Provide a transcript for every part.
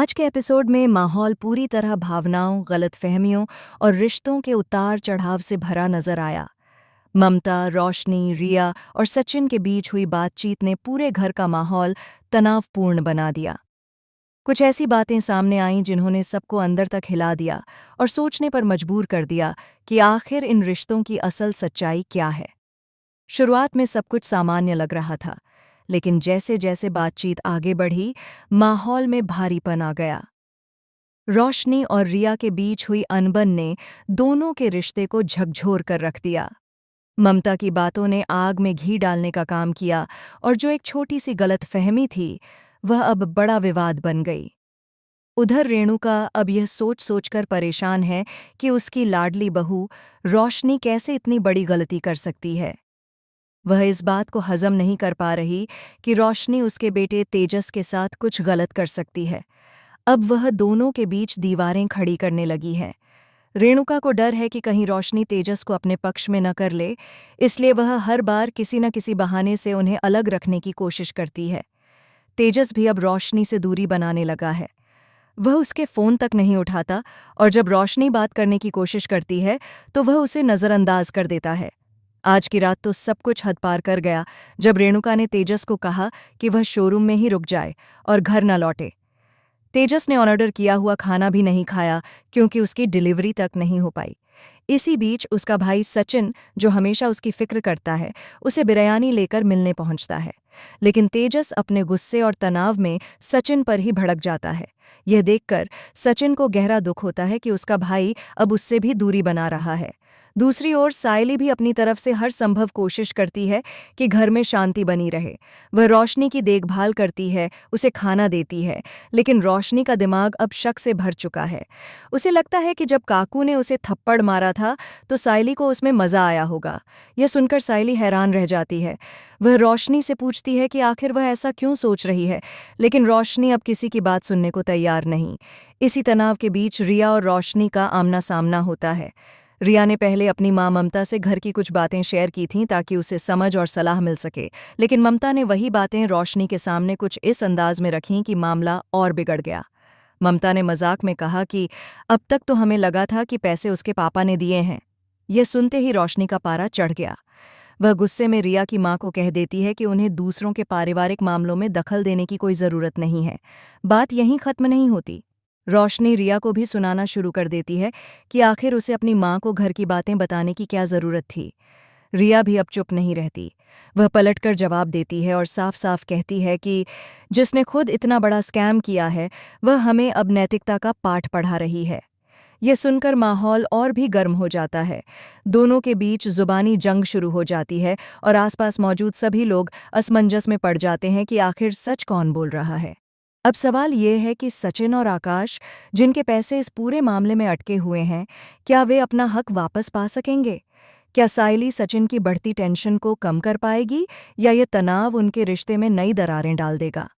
आज के एपिसोड में माहौल पूरी तरह भावनाओं, गलतफहमियों और रिश्तों के उतार चढ़ाव से भरा नजर आया। ममता, रोशनी, रिया और सचिन के बीच हुई बातचीत ने पूरे घर का माहौल तनावपूर्ण बना दिया। कुछ ऐसी बातें सामने आईं जिन्होंने सबको अंदर तक हिला दिया और सोचने पर मजबूर कर दिया कि आखिर इन रिश्तों की असल सच्चाई क्या है। शुरुआत में सब कुछ सामान्य लग रहा था, लेकिन जैसे जैसे बातचीत आगे बढ़ी, माहौल में भारीपन आ गया। रोशनी और रिया के बीच हुई अनबन ने दोनों के रिश्ते को झकझोर कर रख दिया। ममता की बातों ने आग में घी डालने का काम किया और जो एक छोटी सी गलतफहमी थी, वह अब बड़ा विवाद बन गई। उधर रेणुका अब यह सोच सोचकर परेशान है कि उसकी लाडली बहू रोशनी कैसे इतनी बड़ी गलती कर सकती है। वह इस बात को हजम नहीं कर पा रही कि रोशनी उसके बेटे तेजस के साथ कुछ गलत कर सकती है। अब वह दोनों के बीच दीवारें खड़ी करने लगी है। रेणुका को डर है कि कहीं रोशनी तेजस को अपने पक्ष में न कर ले, इसलिए वह हर बार किसी न किसी बहाने से उन्हें अलग रखने की कोशिश करती है। तेजस भी अब रोशनी से दूरी बनाने लगा है। वह उसके फ़ोन तक नहीं उठाता और जब रोशनी बात करने की कोशिश करती है तो वह उसे नज़रअंदाज कर देता है। आज की रात तो सब कुछ हद पार कर गया जब रेणुका ने तेजस को कहा कि वह शोरूम में ही रुक जाए और घर न लौटे। तेजस ने ऑर्डर किया हुआ खाना भी नहीं खाया क्योंकि उसकी डिलीवरी तक नहीं हो पाई। इसी बीच उसका भाई सचिन, जो हमेशा उसकी फिक्र करता है, उसे बिरयानी लेकर मिलने पहुंचता है। लेकिन तेजस अपने गुस्से और तनाव में सचिन पर ही भड़क जाता है। यह देखकर सचिन को गहरा दुख होता है कि उसका भाई अब उससे भी दूरी बना रहा है। दूसरी ओर सायली भी अपनी तरफ से हर संभव कोशिश करती है कि घर में शांति बनी रहे। वह रोशनी की देखभाल करती है, उसे खाना देती है, लेकिन रोशनी का दिमाग अब शक से भर चुका है। उसे लगता है कि जब काकू ने उसे थप्पड़ मारा था तो सायली को उसमें मज़ा आया होगा। यह सुनकर सायली हैरान रह जाती है। वह रोशनी से पूछती है कि आखिर वह ऐसा क्यों सोच रही है, लेकिन रोशनी अब किसी की बात सुनने को तैयार नहीं। इसी तनाव के बीच रिया और रोशनी का आमना सामना होता है। रिया ने पहले अपनी मां ममता से घर की कुछ बातें शेयर की थीं ताकि उसे समझ और सलाह मिल सके, लेकिन ममता ने वही बातें रोशनी के सामने कुछ इस अंदाज में रखीं कि मामला और बिगड़ गया। ममता ने मजाक में कहा कि अब तक तो हमें लगा था कि पैसे उसके पापा ने दिए हैं। यह सुनते ही रोशनी का पारा चढ़ गया। वह गुस्से में रिया की मां को कह देती है कि उन्हें दूसरों के पारिवारिक मामलों में दखल देने की कोई ज़रूरत नहीं है। बात यहीं खत्म नहीं होती। रोशनी रिया को भी सुनाना शुरू कर देती है कि आखिर उसे अपनी मां को घर की बातें बताने की क्या ज़रूरत थी। रिया भी अब चुप नहीं रहती। वह पलटकर जवाब देती है और साफ साफ कहती है कि जिसने खुद इतना बड़ा स्कैम किया है, वह हमें अब नैतिकता का पाठ पढ़ा रही है। यह सुनकर माहौल और भी गर्म हो जाता है। दोनों के बीच जुबानी जंग शुरू हो जाती है और आसपास मौजूद सभी लोग असमंजस में पड़ जाते हैं कि आखिर सच कौन बोल रहा है। अब सवाल ये है कि सचिन और आकाश, जिनके पैसे इस पूरे मामले में अटके हुए हैं, क्या वे अपना हक वापस पा सकेंगे? क्या सायली सचिन की बढ़ती टेंशन को कम कर पाएगी या ये तनाव उनके रिश्ते में नई दरारें डाल देगा?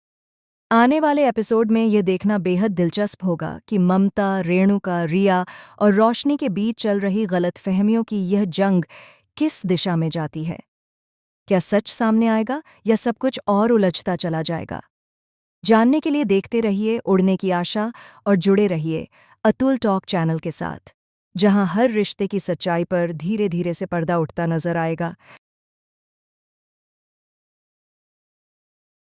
आने वाले एपिसोड में यह देखना बेहद दिलचस्प होगा कि ममता, रेणुका, रिया और रोशनी के बीच चल रही गलतफहमियों की यह जंग किस दिशा में जाती है। क्या सच सामने आएगा या सब कुछ और उलझता चला जाएगा? जानने के लिए देखते रहिए उड़ने की आशा और जुड़े रहिए अतुल टॉक चैनल के साथ, जहां हर रिश्ते की सच्चाई पर धीरे धीरे से पर्दा उठता नजर आएगा।